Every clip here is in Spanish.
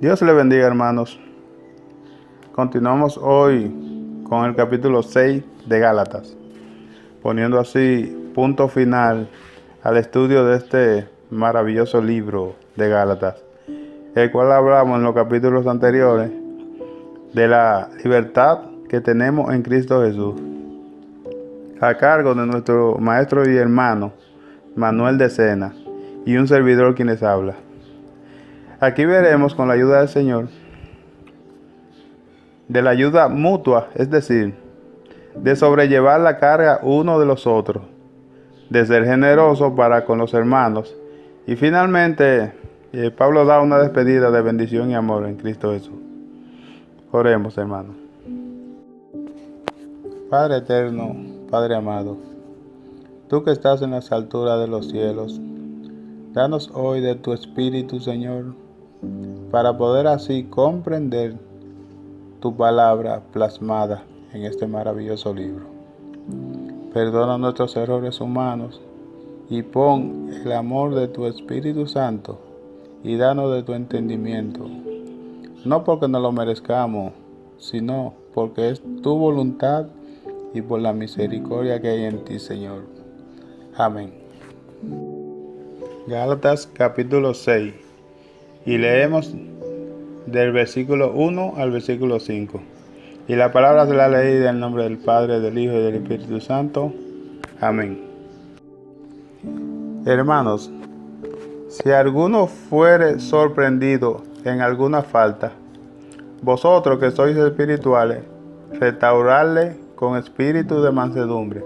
Dios le bendiga, hermanos. Continuamos hoy con el capítulo 6 de Gálatas, poniendo así punto final al estudio de este maravilloso libro de Gálatas, el cual hablamos en los capítulos anteriores de la libertad que tenemos en Cristo Jesús, a cargo de nuestro maestro y hermano Manuel de Sena y un servidor quien les habla. Aquí veremos, con la ayuda del Señor, de la ayuda mutua, es decir, de sobrellevar la carga uno de los otros, de ser generoso para con los hermanos, y finalmente Pablo da una despedida de bendición y amor en Cristo Jesús. Oremos, hermanos. Padre eterno, Padre amado, tú que estás en las alturas de los cielos, danos hoy de tu Espíritu, Señor, para poder así comprender tu palabra plasmada en este maravilloso libro. Perdona nuestros errores humanos y pon el amor de tu Espíritu Santo y danos de tu entendimiento, no porque no lo merezcamos, sino porque es tu voluntad y por la misericordia que hay en ti, Señor. Amén. Gálatas capítulo 6, y leemos del versículo 1 al versículo 5. Y la palabra se la leí en el nombre del Padre, del Hijo y del Espíritu Santo. Amén. Hermanos, si alguno fuere sorprendido en alguna falta, vosotros que sois espirituales, restaurarle con espíritu de mansedumbre,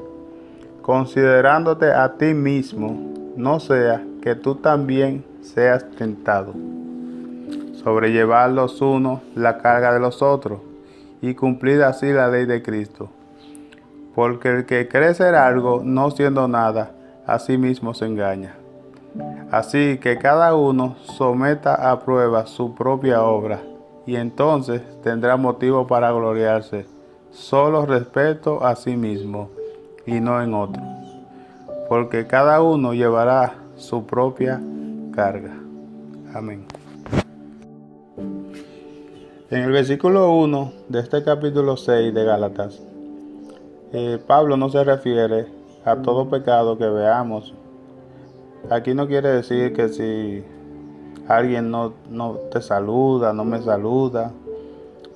considerándote a ti mismo, no sea que tú también seas tentado. Sobrellevad los unos la carga de los otros, y cumplid así la ley de Cristo. Porque el que cree ser algo, no siendo nada, a sí mismo se engaña. Así que cada uno someta a prueba su propia obra, y entonces tendrá motivo para gloriarse, solo respecto a sí mismo, y no en otro. Porque cada uno llevará su propia carga. Amén. En el versículo 1 de este capítulo 6 de Gálatas, Pablo no se refiere a todo pecado que veamos. Aquí no quiere decir que si alguien no te saluda, no me saluda,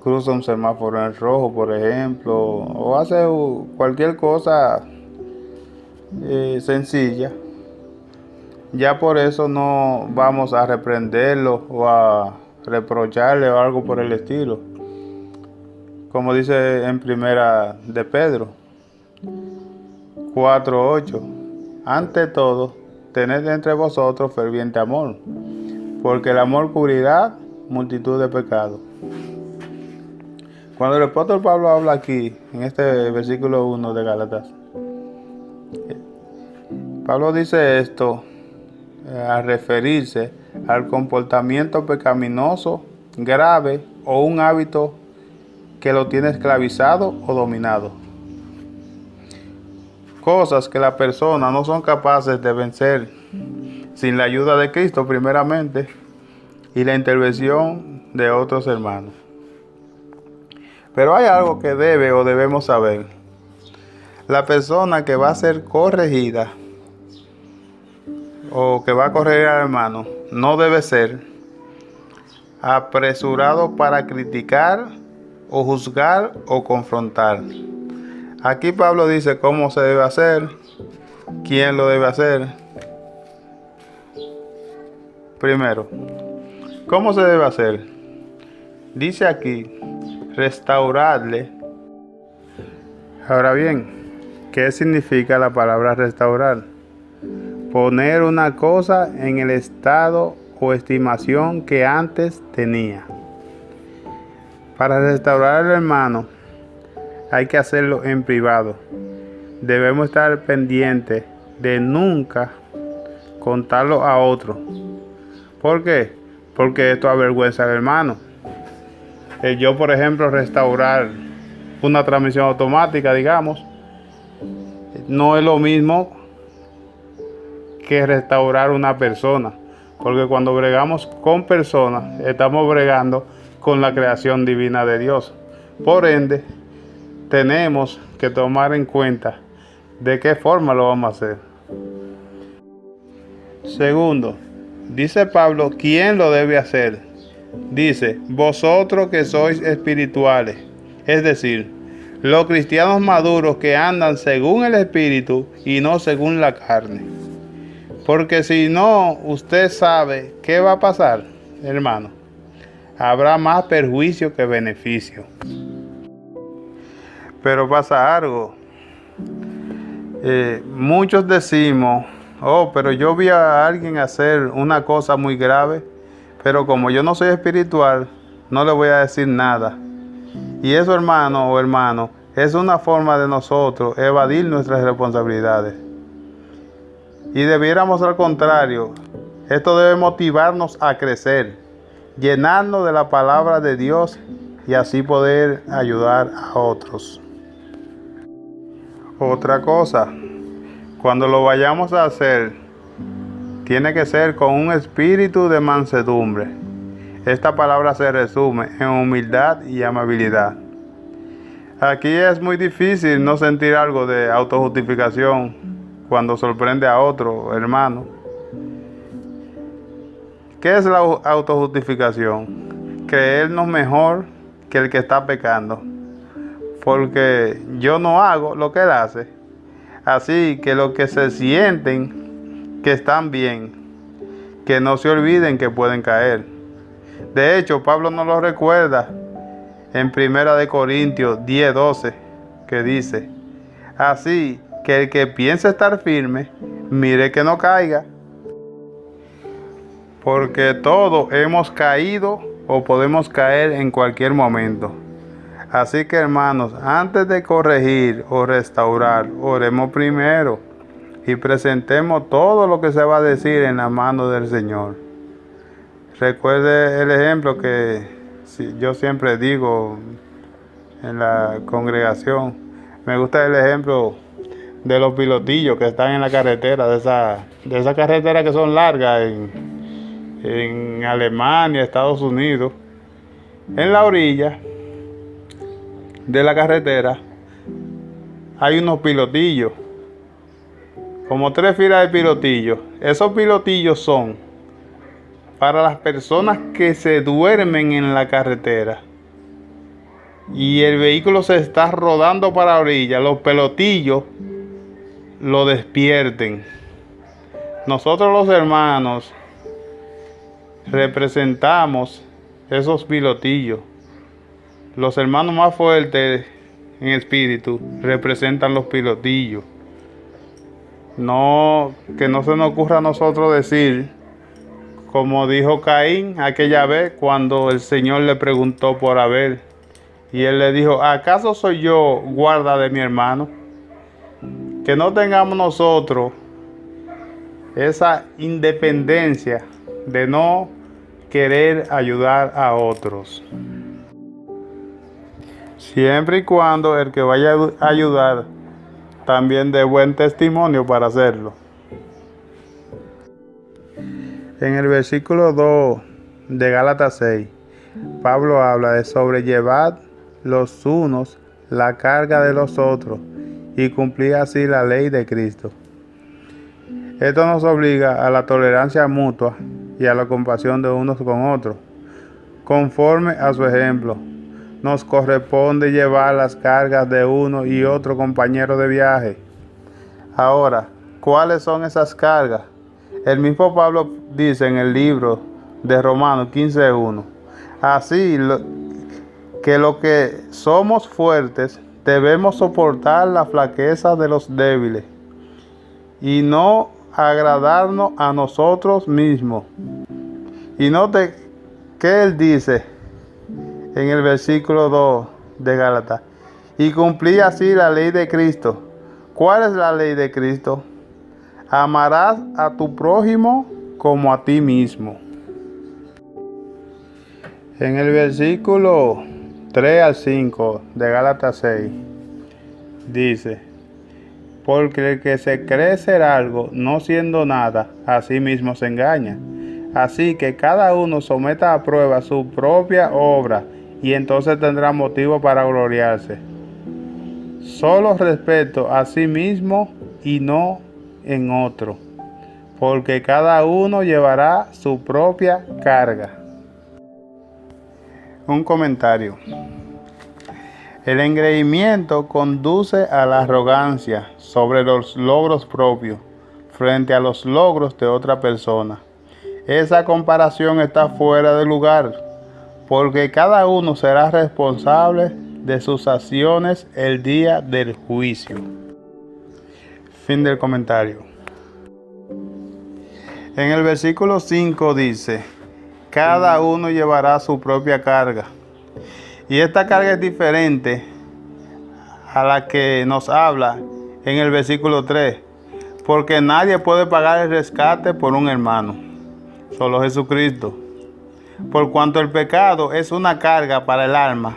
cruza un semáforo en rojo, por ejemplo, o hace cualquier cosa sencilla, ya por eso no vamos a reprenderlo o a reprocharle o algo por el estilo. Como dice en primera de Pedro 4:8, ante todo, tened entre vosotros ferviente amor, porque el amor cubrirá multitud de pecados. Cuando el apóstol Pablo habla aquí, en este versículo 1 de Gálatas, Pablo dice esto a referirse al comportamiento pecaminoso grave o un hábito que lo tiene esclavizado o dominado. Cosas que las personas no son capaces de vencer sin la ayuda de Cristo primeramente y la intervención de otros hermanos. Pero hay algo que debe o debemos saber. La persona que va a ser corregida o que va a corregir al hermano no debe ser apresurado para criticar o juzgar o confrontar. Aquí Pablo dice cómo se debe hacer, quién lo debe hacer. Primero, ¿cómo se debe hacer? Dice aquí, restaurarle. Ahora bien, ¿qué significa la palabra restaurar? Poner una cosa en el estado o estimación que antes tenía. Para restaurar al hermano hay que hacerlo en privado. Debemos estar pendientes de nunca contarlo a otro. ¿Por qué? Porque esto avergüenza al hermano. Yo, por ejemplo, restaurar una transmisión automática, digamos, no es lo mismo que restaurar una persona. porque cuando bregamos con personas, estamos bregando con la creación divina de Dios. Por ende, tenemos que tomar en cuenta de qué forma lo vamos a hacer. Segundo, dice Pablo, ¿quién lo debe hacer? Dice, vosotros que sois espirituales, es decir, los cristianos maduros que andan según el Espíritu y no según la carne. Porque si no, usted sabe qué va a pasar, hermano. Habrá más perjuicio que beneficio. Pero pasa algo. Muchos decimos, oh, pero yo vi a alguien hacer una cosa muy grave, pero como yo no soy espiritual, no le voy a decir nada. Y eso, hermano, es una forma de nosotros evadir nuestras responsabilidades. Y debiéramos, al contrario, esto debe motivarnos a crecer, llenarnos de la palabra de Dios y así poder ayudar a otros. Otra cosa, cuando lo vayamos a hacer, tiene que ser con un espíritu de mansedumbre. Esta palabra se resume en humildad y amabilidad. Aquí es muy difícil no sentir algo de autojustificación cuando sorprende a otro hermano. ¿Qué es la autojustificación? Creernos mejor que el que está pecando, porque yo no hago lo que él hace. Así que los que se sienten que están bien, que no se olviden que pueden caer. De hecho, Pablo nos lo recuerda en 1 Corintios 10:12, que dice, así que el que piense estar firme, mire que no caiga. Porque todos hemos caído o podemos caer en cualquier momento. Así que, hermanos, antes de corregir o restaurar, oremos primero y presentemos todo lo que se va a decir en la mano del Señor. Recuerde el ejemplo que yo siempre digo en la congregación. Me gusta el ejemplo de los pilotillos que están en la carretera, de esa carretera que son largas en Alemania, Estados Unidos. En la orilla de la carretera hay unos pilotillos, como 3 filas de pilotillos. Esos pilotillos son para las personas que se duermen en la carretera y el vehículo se está rodando para la orilla. Los pilotillos lo despierten. Nosotros, los hermanos, representamos esos pilotillos. Los hermanos más fuertes en espíritu representan los pilotillos. Que no se nos ocurra a nosotros decir, como dijo Caín aquella vez cuando el Señor le preguntó por Abel, y él le dijo, ¿acaso soy yo guarda de mi hermano? Que no tengamos nosotros esa independencia de no querer ayudar a otros. Siempre y cuando el que vaya a ayudar también dé buen testimonio para hacerlo. En el versículo 2 de Gálatas 6, Pablo habla de sobrellevar los unos la carga de los otros y cumplir así la ley de Cristo. Esto nos obliga a la tolerancia mutua y a la compasión de unos con otros. Conforme a su ejemplo, nos corresponde llevar las cargas de uno y otro compañero de viaje. Ahora, ¿cuáles son esas cargas? El mismo Pablo dice en el libro de Romanos 15:1, así que los que somos fuertes debemos soportar la flaqueza de los débiles y no agradarnos a nosotros mismos. Y note que él dice en el versículo 2 de Gálatas, y cumplir así la ley de Cristo. ¿Cuál es la ley de Cristo? Amarás a tu prójimo como a ti mismo. En el versículo 3 al 5 de Gálatas 6 dice, porque el que se cree ser algo, no siendo nada, a sí mismo se engaña. Así que cada uno someta a prueba su propia obra, y entonces tendrá motivo para gloriarse. Solo respecto a sí mismo y no en otro, porque cada uno llevará su propia carga. Un comentario. El engreimiento conduce a la arrogancia sobre los logros propios frente a los logros de otra persona. Esa comparación está fuera de lugar, porque cada uno será responsable de sus acciones el día del juicio. Fin del comentario. En el versículo 5 dice: cada uno llevará su propia carga. Y esta carga es diferente a la que nos habla en el versículo 3, porque nadie puede pagar el rescate por un hermano, solo Jesucristo. Por cuanto el pecado es una carga para el alma,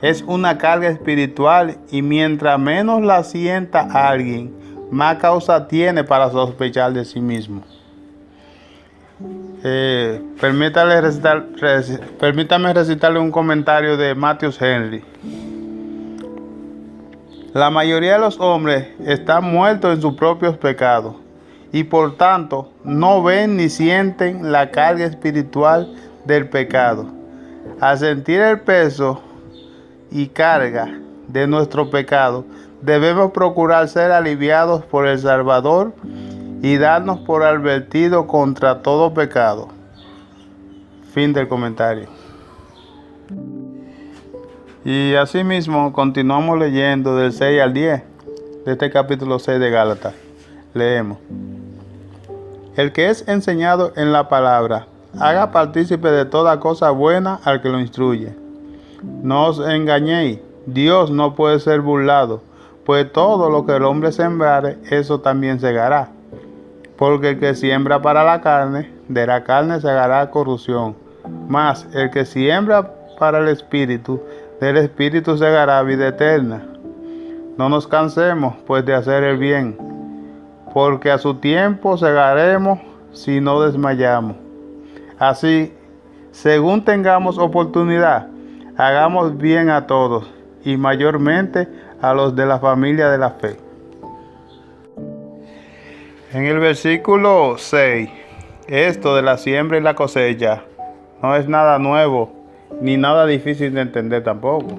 es una carga espiritual, y mientras menos la sienta alguien, más causa tiene para sospechar de sí mismo. Permítame recitarle un comentario de Matthew Henry. La mayoría de los hombres están muertos en sus propios pecados y por tanto no ven ni sienten la carga espiritual del pecado. Al sentir el peso y carga de nuestro pecado, debemos procurar ser aliviados por el Salvador y darnos por advertido contra todo pecado. Fin del comentario. Y asimismo continuamos leyendo del 6 al 10 de este capítulo 6 de Gálatas. Leemos: el que es enseñado en la palabra, haga partícipe de toda cosa buena al que lo instruye. No os engañéis, Dios no puede ser burlado, pues todo lo que el hombre sembrare, eso también segará. Porque el que siembra para la carne, de la carne segará corrupción. Mas el que siembra para el Espíritu, del Espíritu segará vida eterna. No nos cansemos, pues, de hacer el bien, porque a su tiempo segaremos si no desmayamos. Así, según tengamos oportunidad, hagamos bien a todos, y mayormente a los de la familia de la fe. En el versículo 6, esto de la siembra y la cosecha no es nada nuevo, ni nada difícil de entender tampoco.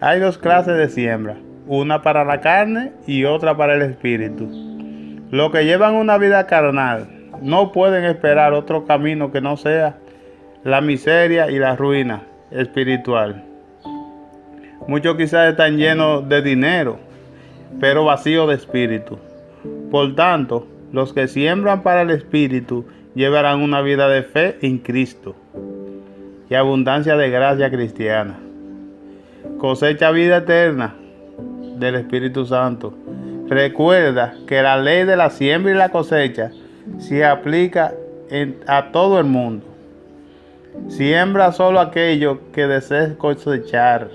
Hay dos clases de siembra, una para la carne y otra para el espíritu. Los que llevan una vida carnal no pueden esperar otro camino que no sea la miseria y la ruina espiritual. Muchos quizás están llenos de dinero, pero vacíos de espíritu. Por tanto, los que siembran para el Espíritu llevarán una vida de fe en Cristo y abundancia de gracia cristiana. Cosecha vida eterna del Espíritu Santo. Recuerda que la ley de la siembra y la cosecha se aplica a todo el mundo. Siembra solo aquello que desees cosechar.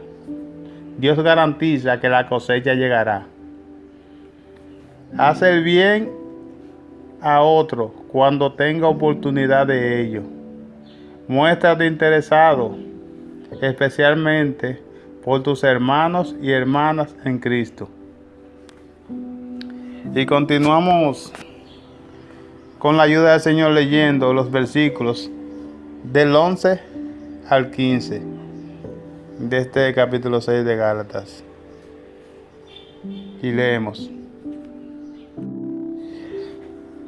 Dios garantiza que la cosecha llegará. Haz el bien a otro cuando tenga oportunidad de ello. Muéstrate interesado, especialmente por tus hermanos y hermanas en Cristo. Y continuamos con la ayuda del Señor leyendo los versículos del 11 al 15 de este capítulo 6 de Gálatas. Y leemos: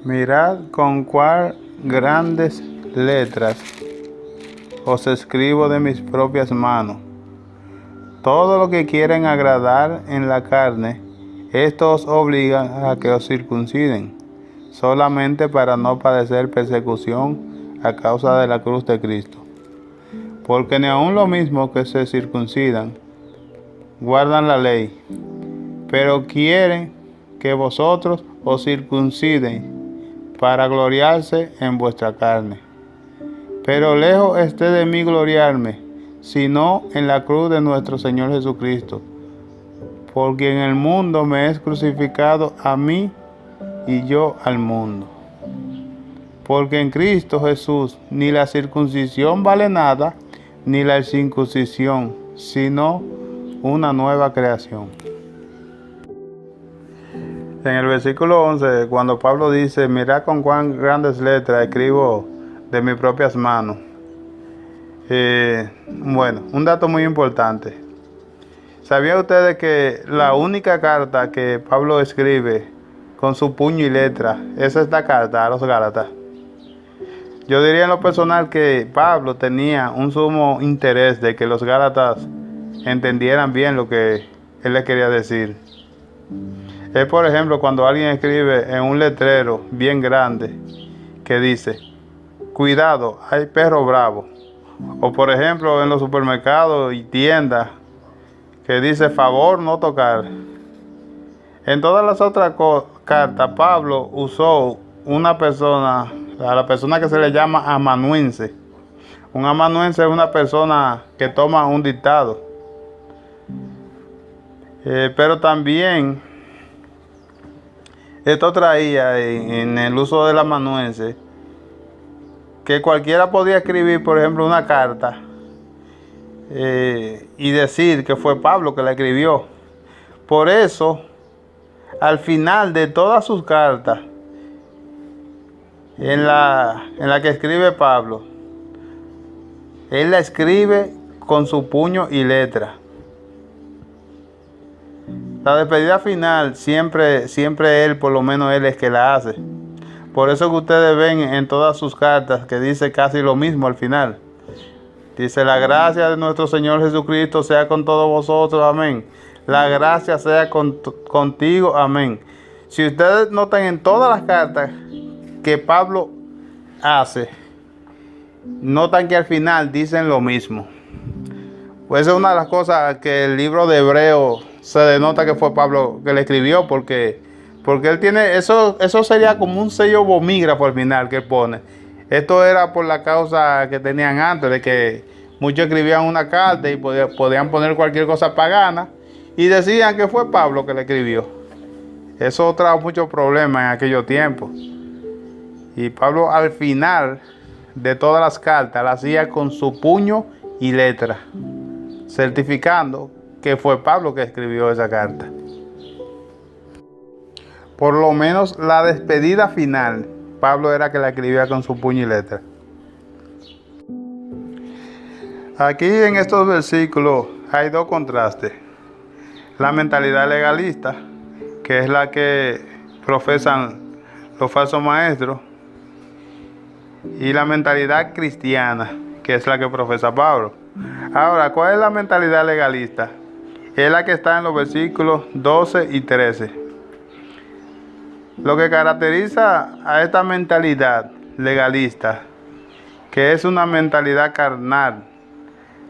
mirad con cuán grandes letras os escribo de mis propias manos. Todo lo que quieren agradar en la carne, esto os obliga a que os circunciden, solamente para no padecer persecución a causa de la cruz de Cristo. Porque ni aun los mismos que se circuncidan guardan la ley, pero quieren que vosotros os circunciden para gloriarse en vuestra carne. Pero lejos esté de mí gloriarme, sino en la cruz de nuestro Señor Jesucristo, por quien el mundo me es crucificado a mí y yo al mundo. porque en Cristo Jesús ni la circuncisión vale nada, ni la circuncisión, sino una nueva creación. En el versículo 11, cuando Pablo dice, mirad con cuán grandes letras escribo de mis propias manos. Bueno, un dato muy importante. ¿Sabían ustedes que la única carta que Pablo escribe con su puño y letra es esta carta a los Gálatas? Yo diría en lo personal que Pablo tenía un sumo interés de que los Gálatas entendieran bien lo que él les quería decir. Es, por ejemplo, cuando alguien escribe en un letrero bien grande que dice, cuidado, hay perro bravo. O por ejemplo en los supermercados y tiendas que dice, favor no tocar. En todas las otras cartas, Pablo usó una persona, a la persona que se le llama amanuense. Un amanuense es una persona que toma un dictado. Pero también esto traía en el uso del amanuense que cualquiera podía escribir, por ejemplo, una carta y decir que fue Pablo que la escribió. Por eso, al final de todas sus cartas, en la que escribe Pablo, él la escribe con su puño y letra. La despedida final siempre él, por lo menos él es que la hace. Por eso que ustedes ven en todas sus cartas que dice casi lo mismo al final. Dice, la gracia de nuestro Señor Jesucristo sea con todos vosotros, amén. La gracia sea contigo, amén. Si ustedes notan en todas las cartas que Pablo hace, notan que al final dicen lo mismo. Pues esa es una de las cosas que el libro de Hebreos se denota que fue Pablo que le escribió, porque él tiene, eso sería como un sello bomígrafo al final que él pone. Esto era por la causa que tenían antes, de que muchos escribían una carta y podían poner cualquier cosa pagana y decían que fue Pablo que le escribió. Eso trajo muchos problemas en aquellos tiempos. Y Pablo al final de todas las cartas las hacía con su puño y letra, certificando que fue Pablo que escribió esa carta. Por lo menos la despedida final, Pablo era que la escribía con su puño y letra. Aquí en estos versículos hay dos contrastes. La mentalidad legalista, que es la que profesan los falsos maestros, y la mentalidad cristiana, que es la que profesa Pablo. Ahora, ¿cuál es la mentalidad legalista? Es la que está en los versículos 12 y 13. Lo que caracteriza a esta mentalidad legalista, que es una mentalidad carnal.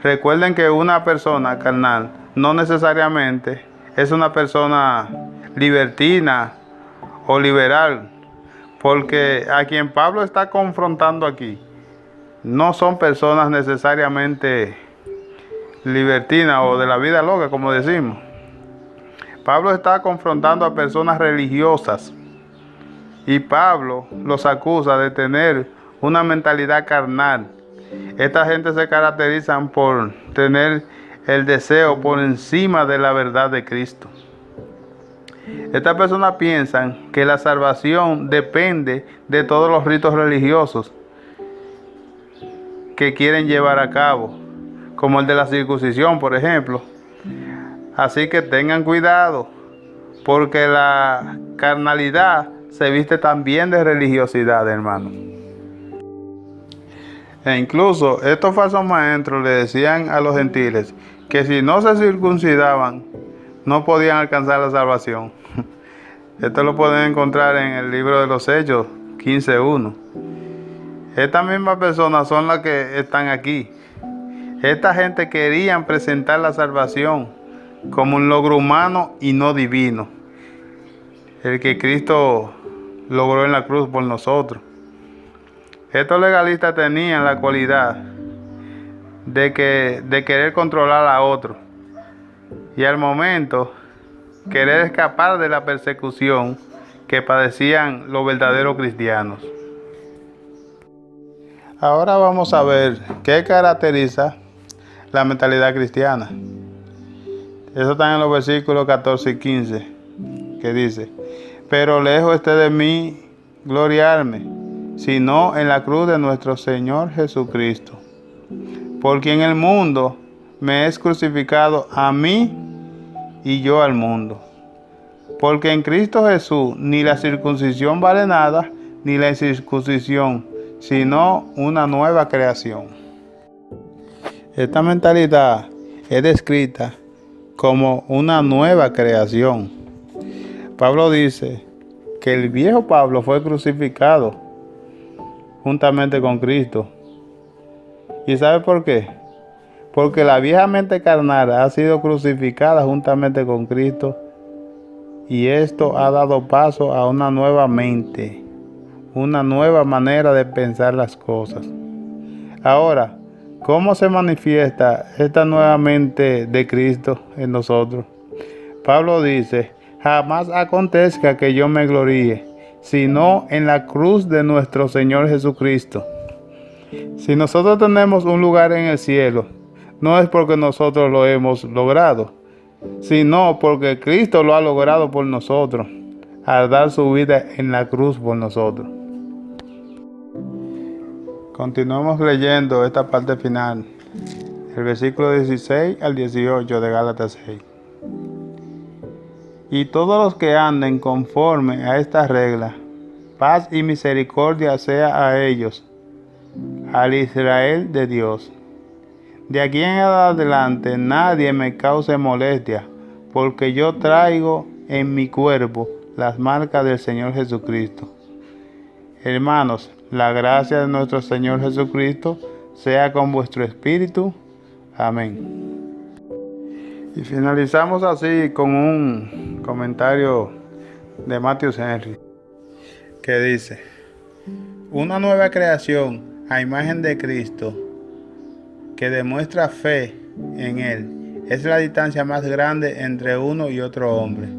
Recuerden que una persona carnal no necesariamente es una persona libertina o liberal, porque a quien Pablo está confrontando aquí no son personas necesariamente libertinas o de la vida loca, como decimos. Pablo está confrontando a personas religiosas y Pablo los acusa de tener una mentalidad carnal. Esta gente se caracteriza por tener el deseo por encima de la verdad de Cristo. Estas personas piensan que la salvación depende de todos los ritos religiosos que quieren llevar a cabo, como el de la circuncisión, por ejemplo. Así que tengan cuidado, porque la carnalidad se viste también de religiosidad, hermano. E incluso estos falsos maestros le decían a los gentiles que si no se circuncidaban, no podían alcanzar la salvación. Esto lo pueden encontrar en el libro de los Hechos 15:1. Estas mismas personas son las que están aquí. Esta gente querían presentar la salvación como un logro humano y no divino, el que Cristo logró en la cruz por nosotros. Estos legalistas tenían la cualidad de querer controlar a otros y al momento querer escapar de la persecución que padecían los verdaderos cristianos. Ahora vamos a ver qué caracteriza la mentalidad cristiana. Eso está en los versículos 14 y 15, que dice: pero lejos esté de mí gloriarme, sino en la cruz de nuestro Señor Jesucristo, por quien el mundo me es crucificado a mí y yo al mundo. Porque en Cristo Jesús ni la circuncisión vale nada, ni la incircuncisión, sino una nueva creación. Esta mentalidad es descrita como una nueva creación. Pablo dice que el viejo Pablo fue crucificado juntamente con Cristo. ¿Y sabe por qué? Porque la vieja mente carnal ha sido crucificada juntamente con Cristo, y esto ha dado paso a una nueva mente, una nueva manera de pensar las cosas. Ahora, ¿cómo se manifiesta esta nueva mente de Cristo en nosotros? Pablo dice: jamás acontezca que yo me gloríe, sino en la cruz de nuestro Señor Jesucristo. Si nosotros tenemos un lugar en el cielo, no es porque nosotros lo hemos logrado, sino porque Cristo lo ha logrado por nosotros, al dar su vida en la cruz por nosotros. Continuamos leyendo esta parte final, el versículo 16 al 18 de Gálatas 6. Y todos los que anden conforme a esta regla, paz y misericordia sea a ellos, al Israel de Dios. De aquí en adelante nadie me cause molestia, porque yo traigo en mi cuerpo las marcas del Señor Jesucristo. Hermanos, la gracia de nuestro Señor Jesucristo sea con vuestro espíritu. Amén. Y finalizamos así con un comentario de Matthew Henry, que dice: una nueva creación a imagen de Cristo que demuestra fe en Él es la distancia más grande entre uno y otro hombre,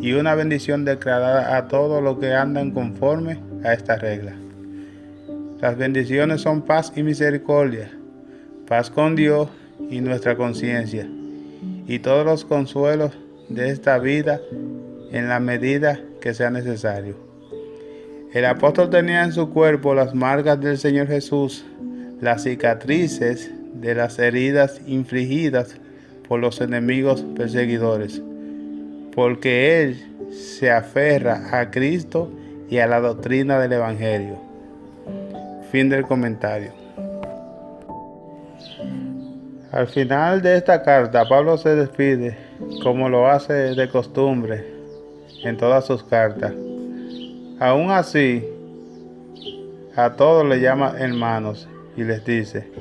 y una bendición declarada a todos los que andan conforme a esta regla. Las bendiciones son paz y misericordia, paz con Dios y nuestra conciencia, y todos los consuelos de esta vida en la medida que sea necesario. El apóstol tenía en su cuerpo las marcas del Señor Jesús, las cicatrices de las heridas infligidas por los enemigos perseguidores, porque él se aferra a Cristo y a la doctrina del Evangelio. Fin del comentario. Al final de esta carta, Pablo se despide, como lo hace de costumbre en todas sus cartas. Aún así, a todos les llama hermanos y les dice: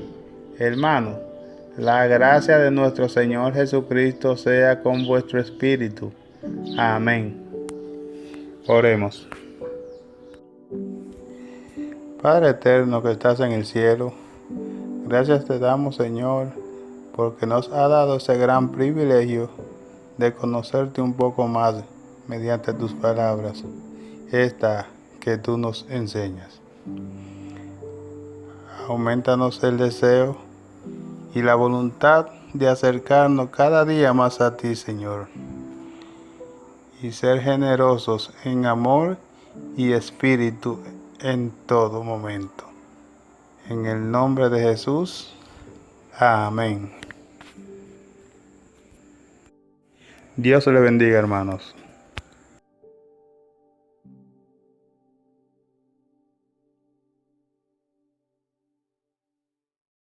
hermanos, la gracia de nuestro Señor Jesucristo sea con vuestro espíritu. Amén. Oremos. Padre eterno que estás en el cielo, gracias te damos, Señor, porque nos ha dado ese gran privilegio de conocerte un poco más mediante tus palabras, esta que tú nos enseñas. Aumentanos el deseo y la voluntad de acercarnos cada día más a ti, Señor, y ser generosos en amor y espíritu en todo momento. En el nombre de Jesús, amén. Dios le bendiga, hermanos.